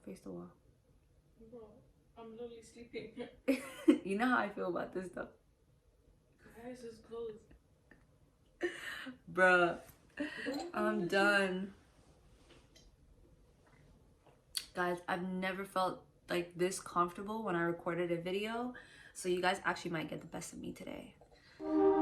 face the wall. Bro, I'm literally sleeping. You know how I feel about this though. Your eyes is closed. Bruh, I'm done. Guys, I've never felt like this comfortable when I recorded a video, so you guys actually might get the best of me today. Alright,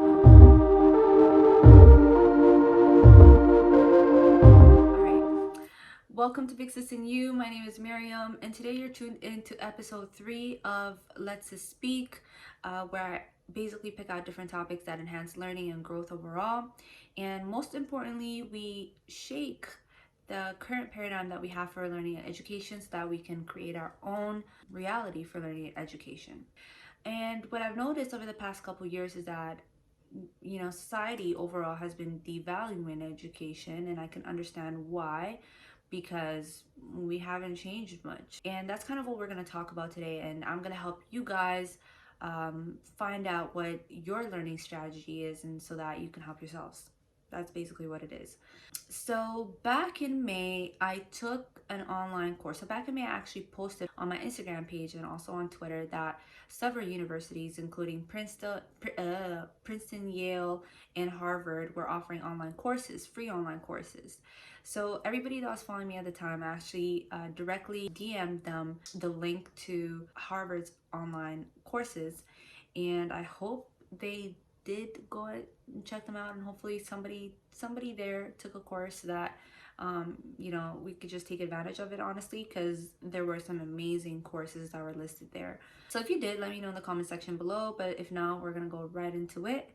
welcome to Big Sis and You. My name is Miriam, and today you're tuned into episode 3 of Let's Speak, where I basically pick out different topics that enhance learning and growth overall. And most importantly, we shake the current paradigm that we have for learning and education so that we can create our own reality for learning and education. And what I've noticed over the past couple years is that, you know, society overall has been devaluing education, and I can understand why, because we haven't changed much. And that's kind of what we're going to talk about today, and I'm going to help you guys find out what your learning strategy is, and so that you can help yourselves. That's basically what it is. So back in May, I took an online course. So back in May, I actually posted on my Instagram page and also on Twitter that several universities, including Princeton, Yale, and Harvard, were offering online courses, free online courses. So everybody that was following me at the time, I actually directly DM'd them the link to Harvard's online courses, and I hope they did go and check them out, and hopefully somebody there took a course so that you know, we could just take advantage of it, honestly, because there were some amazing courses that were listed there. So if you did, let me know in the comment section below, but if not, we're gonna go right into it.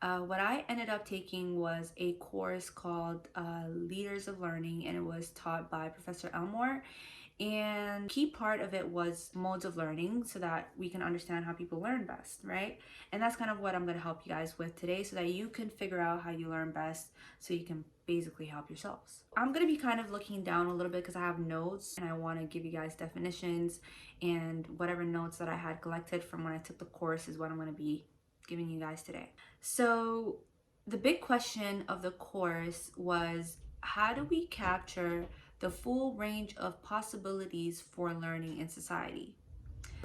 What I ended up taking was a course called Leaders of Learning, and it was taught by Professor Elmore. And key part of it was modes of learning so that we can understand how people learn best, right? And that's kind of what I'm going to help you guys with today, so that you can figure out how you learn best, so you can basically help yourselves. I'm going to be kind of looking down a little bit because I have notes and I want to give you guys definitions, and whatever notes that I had collected from when I took the course is what I'm going to be giving you guys today. So the big question of the course was, how do we capture the full range of possibilities for learning in society?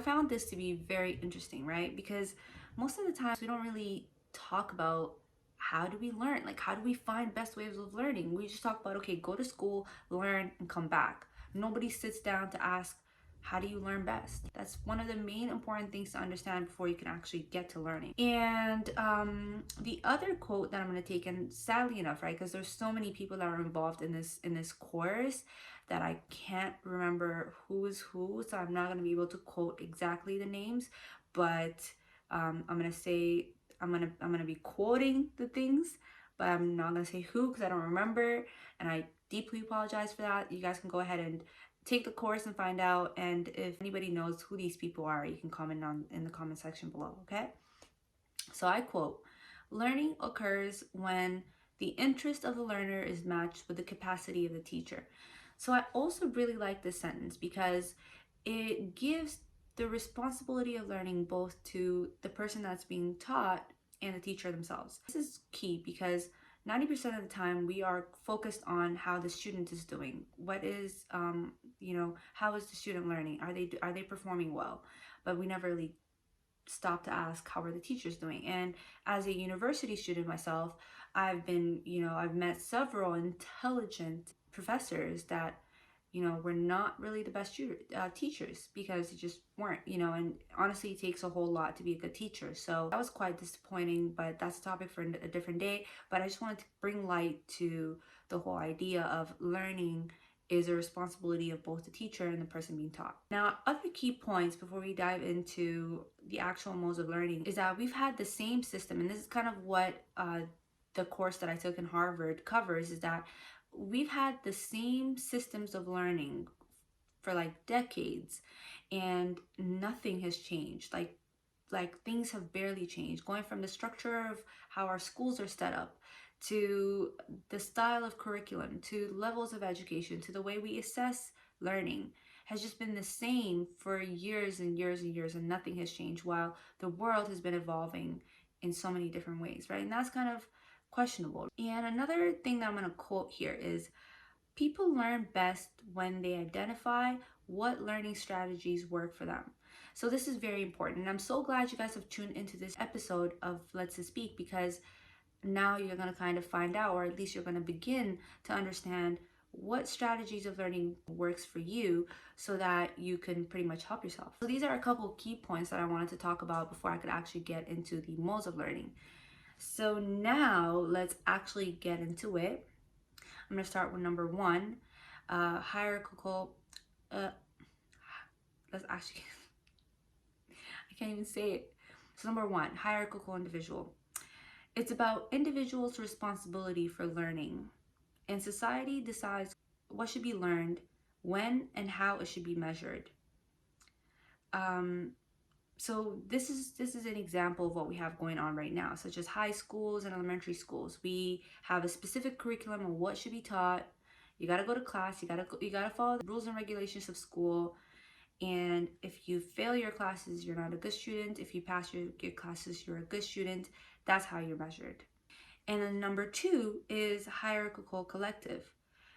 I found this to be very interesting, right? Because most of the time we don't really talk about how do we learn, like how do we find best ways of learning. We just talk about, okay, go to school, learn, and come back. Nobody sits down to ask, how do you learn best? That's one of the main important things to understand before you can actually get to learning. And the other quote that I'm going to take, and sadly enough, right, because there's so many people that are involved in this course that I can't remember who is who, so I'm not going to be able to quote exactly the names, but I'm going to say I'm going to be quoting the things, but I'm not going to say who because I don't remember, and I deeply apologize for that. You guys can go ahead and take the course and find out, and if anybody knows who these people are, you can comment on in the comment section below, okay? So I quote, "Learning occurs when the interest of the learner is matched with the capacity of the teacher." So I also really like this sentence because it gives the responsibility of learning both to the person that's being taught and the teacher themselves. This is key because 90% of the time we are focused on how the student is doing. What is, you know, how is the student learning? Are they performing well? But we never really stop to ask, how are the teachers doing? And as a university student myself, I've met several intelligent professors that, you know, were not really the best teachers because they just weren't, you know, and honestly, it takes a whole lot to be a good teacher. So that was quite disappointing, but that's a topic for a different day. But I just wanted to bring light to the whole idea of learning is a responsibility of both the teacher and the person being taught. Now, other key points before we dive into the actual modes of learning is that we've had the same system, and this is kind of what the course that I took in Harvard covers, is that we've had the same systems of learning for like decades, and nothing has changed. Like things have barely changed, going from the structure of how our schools are set up, to the style of curriculum, to levels of education, to the way we assess learning, has just been the same for years and years and years, and nothing has changed, while the world has been evolving in so many different ways, right? And that's kind of questionable. And another thing that I'm going to quote here is, "People learn best when they identify what learning strategies work for them. So this is very important. And I'm so glad you guys have tuned into this episode of Let's Speak, because now you're going to kind of find out, or at least you're going to begin to understand what strategies of learning works for you so that you can pretty much help yourself. So these are a couple key points that I wanted to talk about before I could actually get into the modes of learning. So now let's actually get into it. I'm going to start with number one, hierarchical. Let's actually, I can't even say it. So number one, hierarchical individual. It's about individuals' responsibility for learning, and society decides what should be learned, when, and how it should be measured. So this is an example of what we have going on right now, such as high schools and elementary schools. We have a specific curriculum of what should be taught. You got to go to class. You got to follow the rules and regulations of school. And if you fail your classes, you're not a good student. If you pass your classes, you're a good student. That's how you're measured. And then number two is hierarchical collective.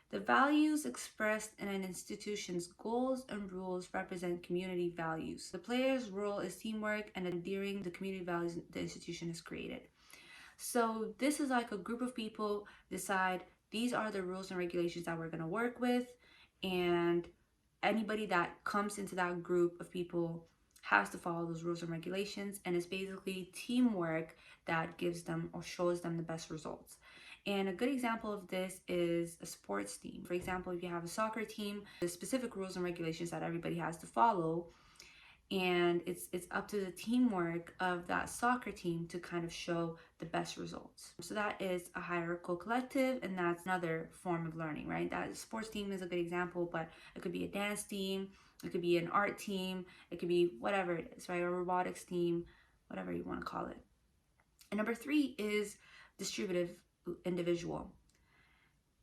The values expressed in an institution's goals and rules represent community values. The player's role is teamwork and adhering the community values the institution has created. So this is like a group of people decide these are the rules and regulations that we're going to work with, and anybody that comes into that group of people has to follow those rules and regulations, and it's basically teamwork that gives them or shows them the best results. And a good example of this is a sports team. For example, if you have a soccer team, there's specific rules and regulations that everybody has to follow, and it's up to the teamwork of that soccer team to kind of show the best results. So that is a hierarchical collective, and that's another form of learning, right? That sports team is a good example, but it could be a dance team, it could be an art team, it could be whatever it is, right? A robotics team, whatever you want to call it. And number three is distributive individual.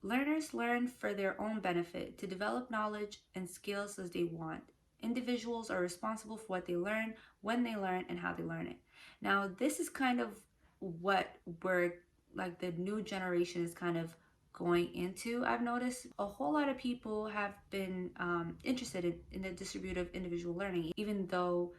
Learners learn for their own benefit to develop knowledge and skills as they want. Individuals are responsible for what they learn, when they learn, and how they learn it. Now, this is kind of what we're like the new generation is kind of going into. I've noticed a whole lot of people have been interested in the distributive individual learning, even though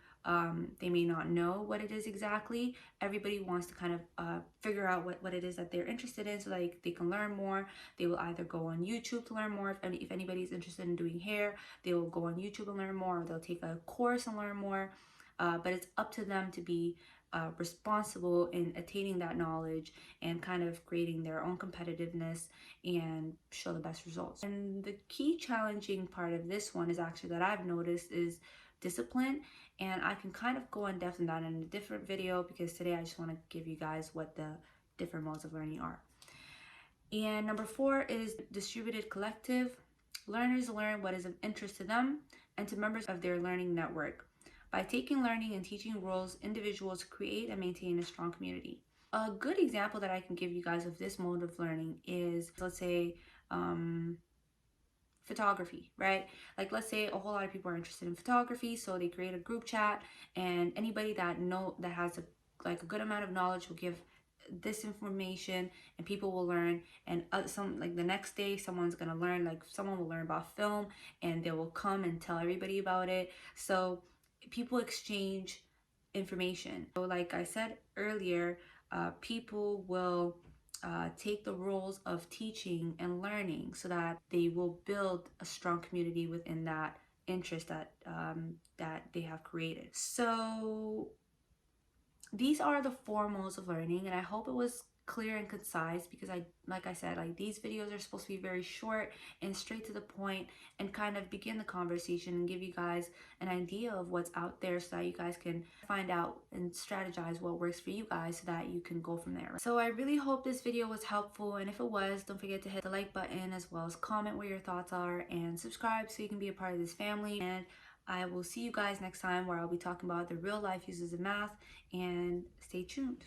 they may not know what it is exactly. Everybody wants to kind of figure out what it is that they're interested in so that they can learn more. They will either go on YouTube to learn more. If anybody's interested in doing hair, they will go on YouTube and learn more, or they'll take a course and learn more. But it's up to them to be responsible in attaining that knowledge and kind of creating their own competitiveness and show the best results. And the key challenging part of this one is actually that I've noticed is discipline, and I can kind of go in depth in that in a different video, because today I just want to give you guys what the different modes of learning are. And number four is distributed collective. Learners learn what is of interest to them and to members of their learning network. By taking learning and teaching roles, individuals create and maintain a strong community. A good example that I can give you guys of this mode of learning is, let's say, photography, right? Like, let's say a whole lot of people are interested in photography, so they create a group chat, and anybody that has a good amount of knowledge will give this information, and people will learn. And the next day, someone's gonna learn, like someone will learn about film, and they will come and tell everybody about it. So people exchange information. So like I said earlier, people will take the roles of teaching and learning so that they will build a strong community within that interest that they have created. So these are the four modes of learning, and I hope it was clear and concise, because like I said, these videos are supposed to be very short and straight to the point and kind of begin the conversation and give you guys an idea of what's out there so that you guys can find out and strategize what works for you guys so that you can go from there. So I really hope this video was helpful, and if it was, don't forget to hit the like button as well as comment what your thoughts are and subscribe so you can be a part of this family. And I will see you guys next time, where I'll be talking about the real life uses of math, and stay tuned.